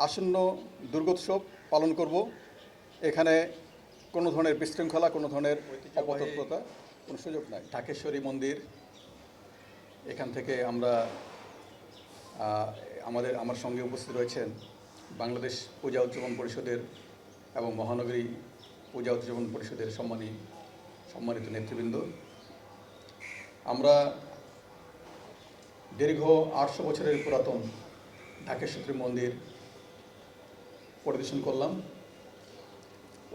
আসন্ন দুর্গোৎসব পালন করব। এখানে কোনো ধরনের বিশৃঙ্খলা, কোনো ধরনের অপতৎপরতা কোনো সুযোগ নাই। ঢাকেশ্বরী মন্দির, এখান থেকে আমরা আমার সঙ্গে উপস্থিত রয়েছেন বাংলাদেশ পূজা উদযাপন পরিষদের এবং মহানগরী পূজা উদযাপন পরিষদের সম্মানিত নেতৃবৃন্দ। আমরা দীর্ঘ 800 বছরের পুরাতন ঢাকেশ্বরী মন্দির পরিদর্শন করলাম।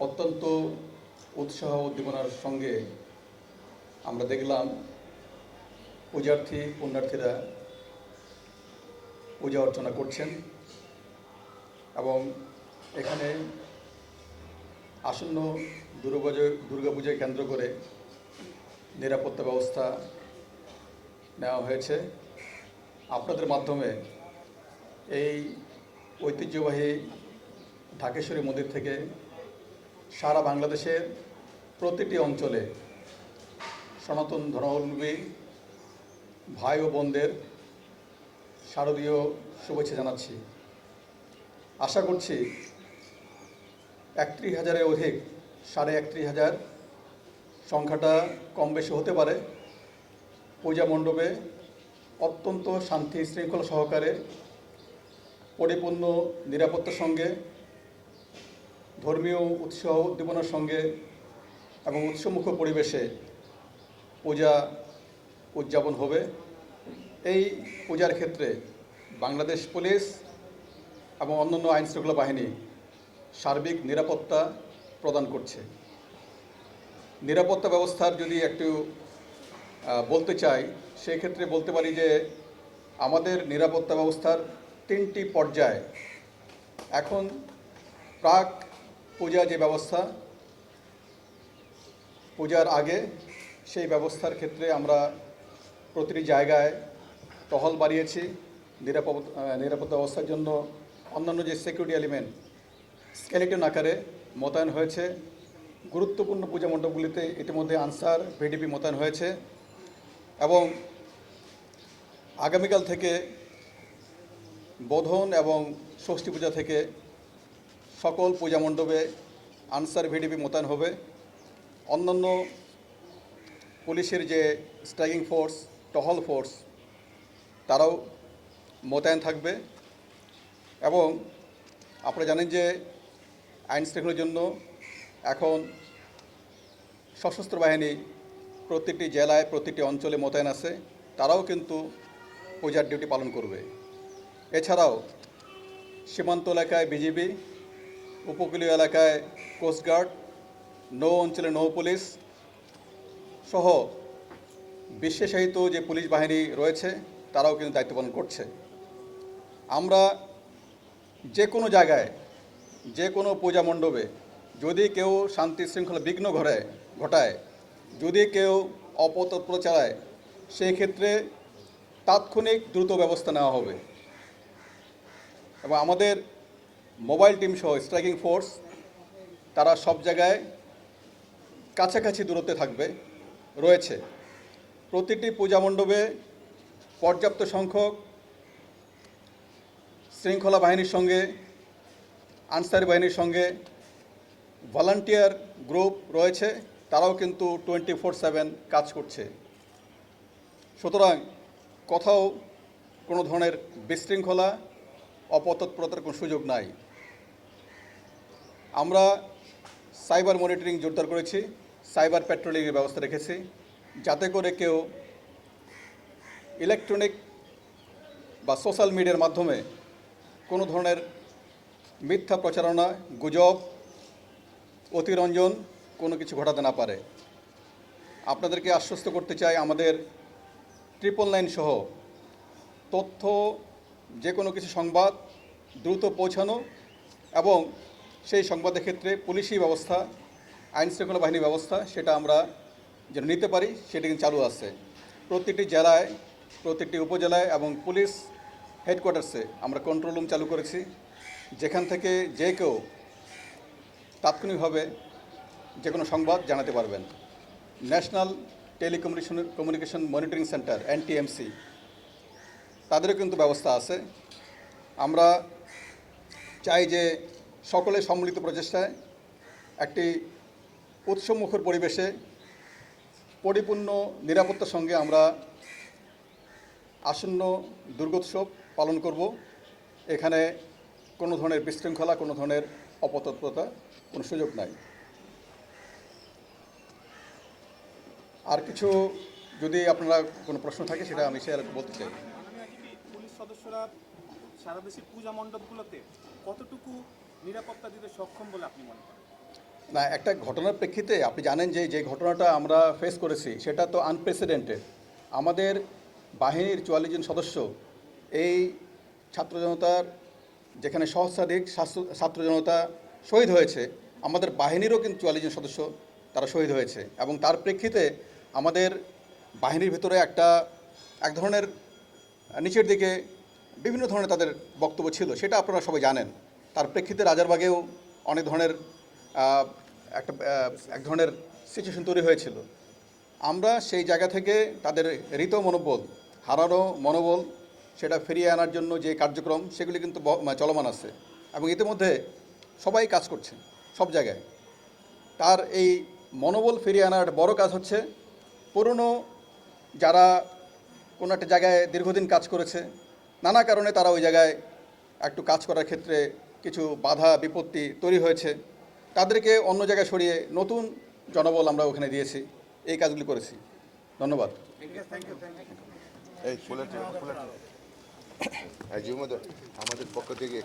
অত্যন্ত উৎসাহ উদ্দীপনার সঙ্গে আমরা দেখলাম পুণ্যার্থীরা পূজা অর্চনা করছেন এবং এখানে আসন্ন দুর্গাপূজায় কেন্দ্র করে নিরাপত্তা ব্যবস্থা নেওয়া হয়েছে। আপনাদের মাধ্যমে এই ঐতিহ্যবাহী ঢাকেশ্বরী মন্দির থেকে সারা বাংলাদেশের প্রতিটি অঞ্চলে সনাতন ধর্মাবলম্বী ভাই ও বোনদের শারদীয় শুভেচ্ছা জানাচ্ছি। আশা করছি 31,000-এর অধিক, 31,500 সংখ্যাটা কম বেশি হতে পারে। পূজা মণ্ডপে অত্যন্ত শান্তি শৃঙ্খলা সহকারে পরিপূর্ণ নিরাপত্তার সঙ্গে, ধর্মীয় উৎসাহ উদ্দীপনার সঙ্গে এবং উৎসবমুখর পরিবেশে পূজা উদযাপন হবে। এই পূজার ক্ষেত্রে বাংলাদেশ পুলিশ এবং অন্যান্য আইনশৃঙ্খলা বাহিনী সার্বিক নিরাপত্তা প্রদান করছে। নিরাপত্তা ব্যবস্থার যদি একটু বলতে চাই, সেক্ষেত্রে বলতে পারি যে আমাদের নিরাপত্তা ব্যবস্থার 3টি পর্যায়। এখন প্রাক পূজা যে ব্যবস্থা, পূজার আগে সেই ব্যবস্থার ক্ষেত্রে আমরা প্রতিটি জায়গায় টহল বাড়িয়েছি। নিরাপত্তা ব্যবস্থার জন্য অন্যান্য যে সিকিউরিটি এলিমেন্ট স্কেলেটন আকারে মোতায়েন হয়েছে। গুরুত্বপূর্ণ পূজা মণ্ডপগুলিতে ইতিমধ্যে আনসার ভিডিপি মোতায়েন হয়েছে এবং আগামীকাল থেকে বোধন এবং ষষ্ঠী পূজা থেকে সকল পূজা মণ্ডপে আনসার ভিডিপি মোতায়েন হবে। অন্যান্য পুলিশের যে স্ট্রাইকিং ফোর্স, টহল ফোর্স, তারাও মোতায়েন থাকবে। এবং আপনারা জানেন যে আইন শৃঙ্খলার জন্য এখন সশস্ত্র বাহিনী প্রতিটি জেলায়, প্রতিটি অঞ্চলে মোতায়েন আছে। তারাও কিন্তু পূজার ডিউটি পালন করবে। এছাড়াও সীমান্ত এলাকায় বিজিবি, উপকূলীয় এলাকায় কোস্টগার্ড, নৌ অঞ্চলে নৌ পুলিশ সহ বিশেষায়িত যে পুলিশ বাহিনী রয়েছে তারাও কিন্তু দায়িত্ব পালন করছে। আমরা যে কোনো জায়গায়, যে কোনো পূজা মণ্ডপে যদি কেউ শান্তি শৃঙ্খলা বিঘ্ন ঘটায়, যদি কেউ অপতৎপর চালায়, সেই ক্ষেত্রে তাৎক্ষণিক দ্রুত ব্যবস্থা নেওয়া হবে। এবং আমাদের মোবাইল টিম সহ স্ট্রাইকিং ফোর্স তারা সব জায়গায় কাছাকাছি দূরত্বে রয়েছে। প্রতিটি পূজা মণ্ডপে পর্যাপ্ত সংখ্যক শৃঙ্খলা বাহিনীর সঙ্গে, আনসারি বাহিনীর সঙ্গে ভলান্টিয়ার গ্রুপ রয়েছে। তারাও কিন্তু 24/7 কাজ করছে। সুতরাং কোথাও কোনো ধরনের বিশৃঙ্খলা, অপতৎপরতার কোনো সুযোগ নাই। আমরা সাইবার মনিটরিং জোরদার করেছি, সাইবার প্যাট্রোলিংয়ের ব্যবস্থা রেখেছি, যাতে করে কেউ ইলেকট্রনিক বা সোশ্যাল মিডিয়ার মাধ্যমে কোনো ধরনের মিথ্যা প্রচারণা, গুজব, অতিরঞ্জন কোনো কিছু ঘটাতে না পারে। আপনাদেরকে আশ্বস্ত করতে চাই, আমাদের 999 সহ তথ্য, যে কোনো কিছু সংবাদ দ্রুত পৌঁছানো এবং সেই সংবাদের ক্ষেত্রে পুলিশি ব্যবস্থা, আইনশৃঙ্খলা বাহিনী ব্যবস্থা সেটা আমরা যেন নিতে পারি, সেটা কিন্তু চালু আছে। প্রতিটি জেলায়, প্রতিটি উপজেলায় এবং পুলিশ হেডকোয়ার্টার্সে আমরা কন্ট্রোল রুম চালু করেছি, যেখান থেকে যে কেউ তাৎক্ষণিকভাবে যে কোনো সংবাদ জানাতে পারবেন। National telecommunication monitoring centre NTMC, তাদেরও কিন্তু ব্যবস্থা আছে। আমরা চাই যে সকলে সম্মিলিত প্রচেষ্টায় একটি উৎসবমুখর পরিবেশে পরিপূর্ণ নিরাপত্তার সঙ্গে আমরা আসন্ন দুর্গোৎসব পালন করব। এখানে কোনো ধরনের বিশৃঙ্খলা, কোনো ধরনের অপতৎপরতা কোনো সুযোগ নাই। আর কিছু যদি আপনারা কোনো প্রশ্ন থাকে সেটা আমি শেয়ার বলতে চাই। পুলিশ সদস্যরা সারা দেশের পূজা মণ্ডপগুলোতে কতটুকু নিরাপত্তা দিতে সক্ষম বলে আপনি মনে করেন? না, একটা ঘটনার প্রেক্ষিতে আপনি জানেন যে ঘটনাটা আমরা ফেস করেছি সেটা তো আনপ্রেসিডেন্টেড। আমাদের বাহিনীর 44 জন সদস্য এই ছাত্র জনতার যেখানে সহস্রাধিক ছাত্র জনতা শহীদ হয়েছে, আমাদের বাহিনীরও কিন্তু 44 জন সদস্য তারা শহীদ হয়েছে। এবং তার প্রেক্ষিতে আমাদের বাহিনীর ভিতরে এক ধরনের নিচের দিকে বিভিন্ন ধরনের তাদের বক্তব্য ছিল, সেটা আপনারা সবাই জানেন। তার প্রেক্ষিতে রাজারবাগেও অনেক ধরনের এক ধরনের সিচুয়েশন তৈরি হয়েছিল। আমরা সেই জায়গা থেকে তাদের হৃত মনোবল, হারানো মনোবল সেটা ফিরিয়ে আনার জন্য যে কার্যক্রম সেগুলি কিন্তু চলমান আছে এবং ইতিমধ্যে সবাই কাজ করছে সব জায়গায়। তার এই মনোবল ফিরিয়ে আনার বড় কাজ হচ্ছে পুরনো যারা কোনো একটা জায়গায় দীর্ঘদিন কাজ করেছে, নানা কারণে তারা ওই জায়গায় একটু কাজ করার ক্ষেত্রে কিছু বাধা বিপত্তি তৈরি হয়েছে, তাদেরকে অন্য জায়গায় সরিয়ে নতুন জনবল আমরা ওখানে দিয়েছি, এই কাজগুলি করেছি। ধন্যবাদ। আমাদের পক্ষ থেকে